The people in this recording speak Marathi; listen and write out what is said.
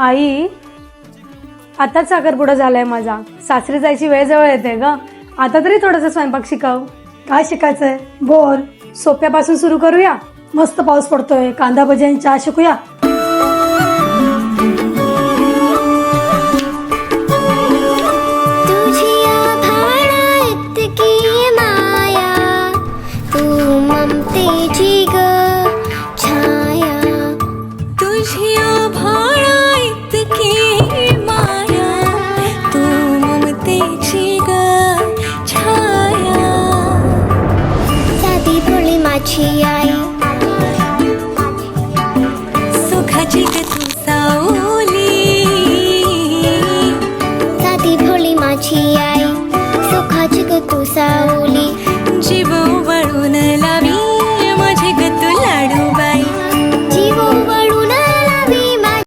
आई, आता साखरपुडा झालाय माझा. सासरी जायची वेळ जवळ येते ग. आता तरी थोडासा स्वयंपाक शिकव. काय शिकायचंय बोल. सोप्यापासून सुरू करूया. मस्त पाऊस पडतोय, कांदा भजी आणि चहा शिकूया. आई सुखाची ग तू साऊ